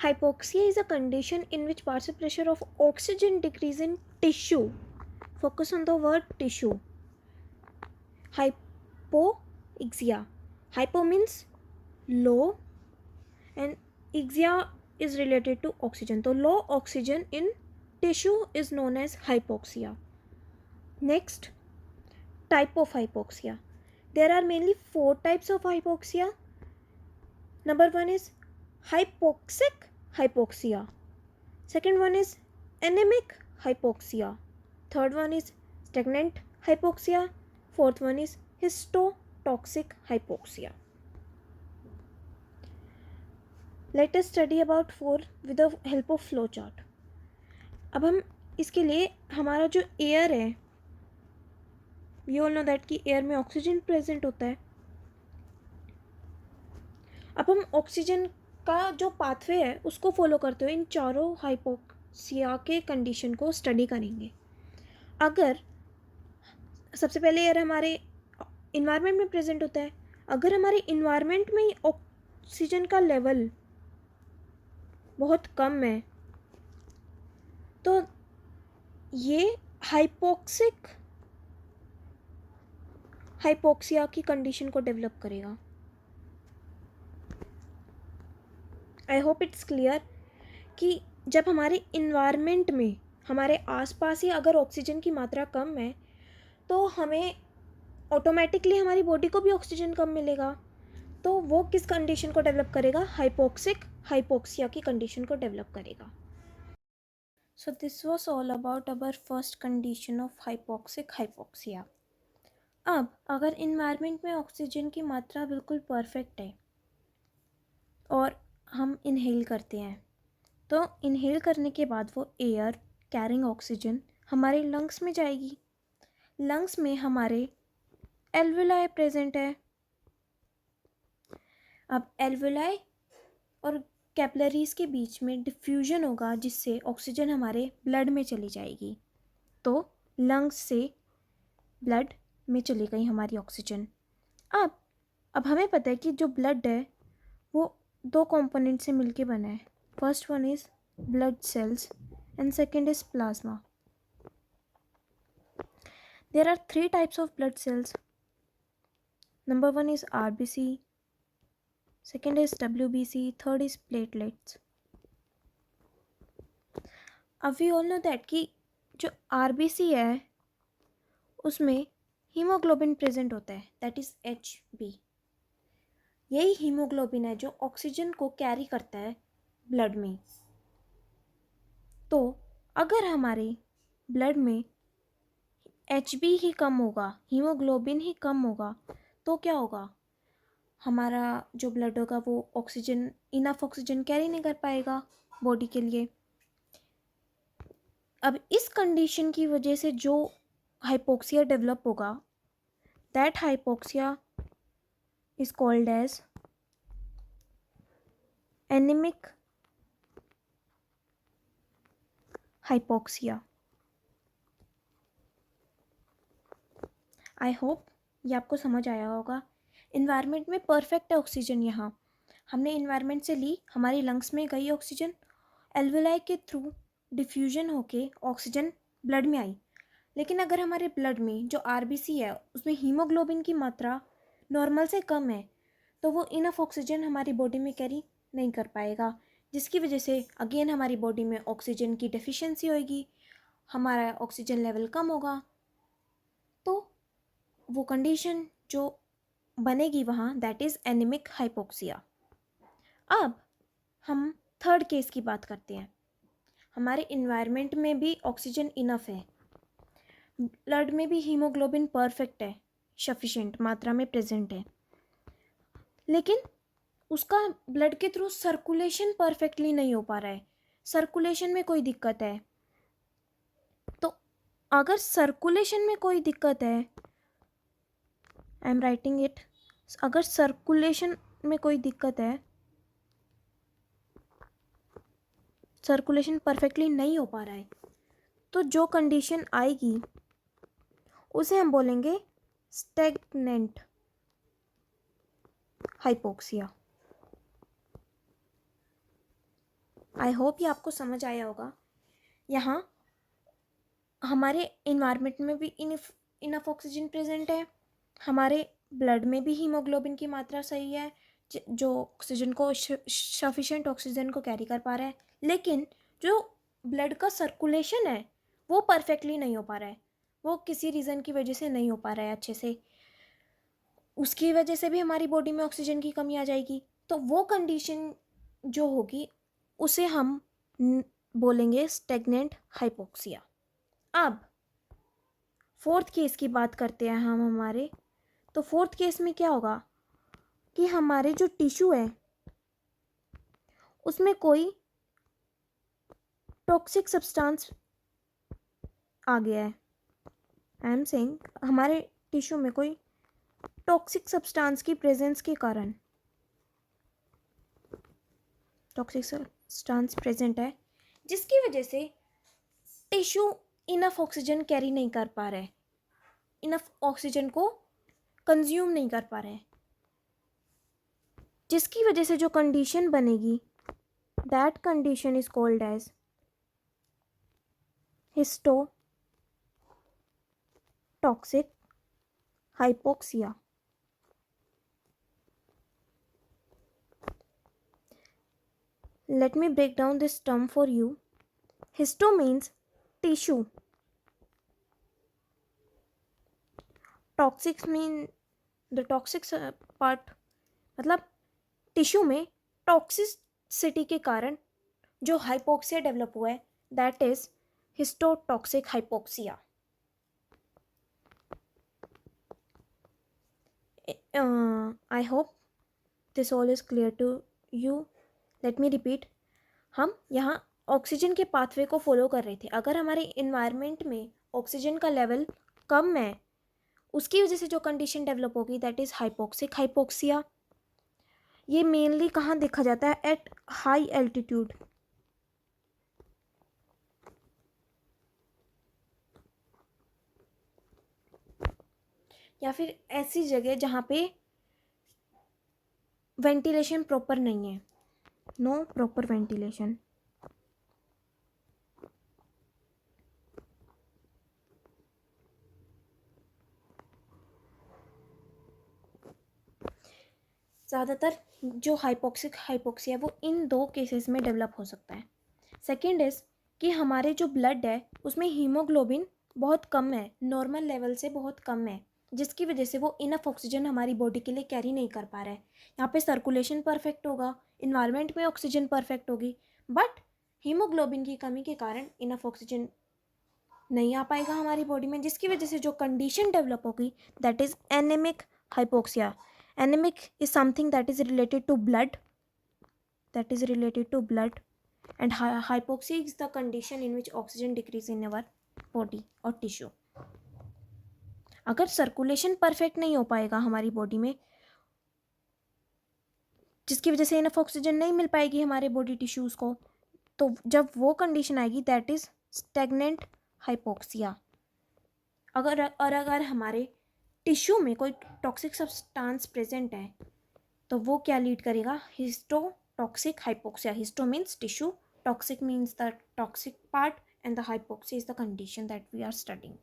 hypoxia is a condition in which partial pressure of oxygen decrease in tissue. Focus on the word tissue. Hypoxia. Hypo means low and ixia is related to oxygen. So low oxygen in tissue is known as hypoxia. Next, type of hypoxia. There are mainly 4 types of hypoxia. Number 1 is hypoxic hypoxia. Second one is anemic hypoxia. Third one is stagnant hypoxia. Fourth one is histotoxic hypoxia. Let us study about 4 with the help of flow chart. अब हम इसके लिए हमारा जो air है, you all know that कि air में oxygen present होता है. अब हम ऑक्सीजन का जो पाथवे है उसको फॉलो करते हुए इन चारों हाइपोक्सिया के कंडीशन को स्टडी करेंगे. अगर सबसे पहले एयर हमारे इन्वायरमेंट में प्रेजेंट होता है, अगर हमारे इन्वायरमेंट में ऑक्सीजन का लेवल बहुत कम है तो ये हाइपोक्सिया की कंडीशन को डेवलप करेगा. आई होप इट्स क्लियर कि जब हमारे इन्वायरमेंट में हमारे आसपास ही अगर ऑक्सीजन की मात्रा कम है तो हमें ऑटोमेटिकली हमारी बॉडी को भी ऑक्सीजन कम मिलेगा. तो वो किस कंडीशन को डेवलप करेगा? हाइपोक्सिक हाइपोक्सिया की कंडीशन को डेवलप करेगा. So this was all about our first condition of hypoxic hypoxia. अब अगर इन्वायरमेंट में ऑक्सीजन की मात्रा बिल्कुल परफेक्ट है और हम इनहेल करते हैं तो इनहेल करने के बाद वो एयर कैरिंग ऑक्सीजन हमारे लंग्स में जाएगी. लंग्स में हमारे एल्वुलाई प्रेजेंट है. अब एल्वुलाई और कैपिलरीज के बीच में डिफ्यूजन होगा जिससे ऑक्सीजन हमारे ब्लड में चली जाएगी. तो लंग्स से ब्लड में चली गई हमारी ऑक्सीजन. अब हमें पता है कि जो ब्लड है वो 2 कंपोनेंट से मिलके बना है. First one is blood cells and second is plasma. There are 3 types of blood cells. Number 1 is RBC, second is WBC, third is platelets. अब we all know that कि जो RBC है उसमें हीमोग्लोबिन प्रेजेंट होता है, that is HB. यही haemoglobin है जो ऑक्सीजन को कैरी करता है ब्लड में. तो अगर हमारे ब्लड में HB ही कम होगा, हीमोग्लोबिन ही कम होगा तो क्या होगा? हमारा जो ब्लड होगा वो ऑक्सीजन इनफ ऑक्सीजन कैरी नहीं कर पाएगा बॉडी के लिए. अब इस कंडीशन की वजह से जो हाइपोक्सिया डेवलप होगा that hypoxia is called as anaemic hypoxia. I hope ये आपको समझ आया होगा. इन्वायरमेंट में परफेक्ट है ऑक्सीजन. यहाँ हमने इन्वायरमेंट से ली, हमारी लंग्स में गई ऑक्सीजन, एल्वुलाई के थ्रू डिफ्यूजन होके ऑक्सीजन ब्लड में आई. लेकिन अगर हमारे ब्लड में जो RBC है उसमें हीमोग्लोबिन की मात्रा नॉर्मल से कम है तो वो इनफ ऑक्सीजन हमारी बॉडी में कैरी नहीं कर पाएगा, जिसकी वजह से अगेन हमारी बॉडी में ऑक्सीजन की डेफिशिएंसी होएगी, हमारा ऑक्सीजन लेवल कम होगा. तो वो कंडीशन जो बनेगी वहाँ दैट इज़ एनीमिक हाइपोक्सिया. अब हम थर्ड केस की बात करते हैं. हमारे इन्वायरमेंट में भी ऑक्सीजन इनफ है, ब्लड में भी हीमोग्लोबिन परफेक्ट है, सफिशिएंट मात्रा में प्रेजेंट है, लेकिन उसका ब्लड के थ्रू सर्कुलेशन परफेक्टली नहीं हो पा रहा है, सर्कुलेशन में कोई दिक्कत है. तो अगर सर्कुलेशन में कोई दिक्कत है, आई एम राइटिंग इट, अगर सर्कुलेशन में कोई दिक्कत है, सर्कुलेशन परफेक्टली नहीं हो पा रहा है, तो जो कंडीशन आएगी उसे हम बोलेंगे स्टैग्नेंट हाइपोक्सिया. आई होप ये आपको समझ आया होगा। यहाँ हमारे इन्वायरमेंट में भी इनफ ऑक्सीजन प्रेजेंट है, हमारे ब्लड में भी हीमोग्लोबिन की मात्रा सही है, जो ऑक्सीजन को सफिशेंट ऑक्सीजन को कैरी कर पा रहा है। लेकिन जो ब्लड का सर्कुलेशन है वो परफेक्टली नहीं हो पा रहा है, वो किसी रीज़न की वजह से नहीं हो पा रहा है अच्छे से। उसकी वजह से भी हमारी बॉडी में ऑक्सीजन की कमी आ जाएगी। तो वो कंडीशन जो होगी उसे हम बोलेंगे स्टेगनेंट हाइपोक्सिया। अब फोर्थ केस की बात करते हैं हम हमारे। तो फोर्थ केस में क्या होगा कि हमारे जो टिश्यू है उसमें कोई टॉक्सिक सब्सटेंस आ गया है। आई एम सेइंग हमारे टिश्यू में कोई टॉक्सिक सब्सटेंस की प्रेजेंस के कारण टॉक्सिक सब्सटेंस प्रेजेंट है, जिसकी वजह से टिश्यू इनफ ऑक्सीजन कैरी नहीं कर पा रहा है, इनफ ऑक्सीजन को कंज्यूम नहीं कर पा रहा है, जिसकी वजह से जो कंडीशन बनेगी that condition is called as histotoxic hypoxia. Let me break down this term for you. Histo means tissue. Toxics mean the toxic part, मतलब टिश्यू में टॉक्सिसिटी के कारण जो हाइपोक्सिया डेवलप हुआ है that is histotoxic hypoxia. I hope this all is clear to you. Let me repeat, हम यहाँ oxygen के पाथवे को फॉलो कर रहे थे। अगर हमारे इन्वायरमेंट में ऑक्सीजन का लेवल कम है उसकी वजह से जो कंडीशन डेवलप होगी दैट इज़ हाइपोक्सिक हाइपोक्सिया। ये मेनली कहाँ देखा जाता है? At high altitude. या फिर ऐसी जगह जहाँ पे वेंटिलेशन प्रॉपर नहीं है, नो प्रॉपर वेंटिलेशन। ज़्यादातर जो हाइपोक्सिक हाइपोक्सिया है वो इन दो केसेस में डेवलप हो सकता है। सेकेंड इज़ कि हमारे जो ब्लड है उसमें हीमोग्लोबिन बहुत कम है, नॉर्मल लेवल से बहुत कम है, जिसकी वजह से वो इनफ ऑक्सीजन हमारी बॉडी के लिए कैरी नहीं कर पा रहा है। यहाँ पे सर्कुलेशन परफेक्ट होगा, इन्वायरमेंट में ऑक्सीजन परफेक्ट होगी, बट हीमोग्लोबिन की कमी के कारण इनफ ऑक्सीजन नहीं आ पाएगा हमारी बॉडी में, जिसकी वजह से जो कंडीशन डेवलप होगी that is anaemic hypoxia. Anemic is something that is related to blood, and hypoxia is the condition in which oxygen decrease in our body or tissue. अगर सर्कुलेशन परफेक्ट नहीं हो पाएगा हमारी बॉडी में, जिसकी वजह से इनफ ऑक्सीजन नहीं मिल पाएगी हमारे बॉडी टिश्यूज़ को, तो जब वो कंडीशन आएगी दैट इज़ स्टेगनेंट हाइपोक्सिया। अगर हमारे टिश्यू में कोई टॉक्सिक सब्सटेंस प्रेजेंट है तो वो क्या लीड करेगा? Histotoxic hypoxia. Histo means tissue, toxic means the toxic part, and the hypoxia is the condition that we are studying.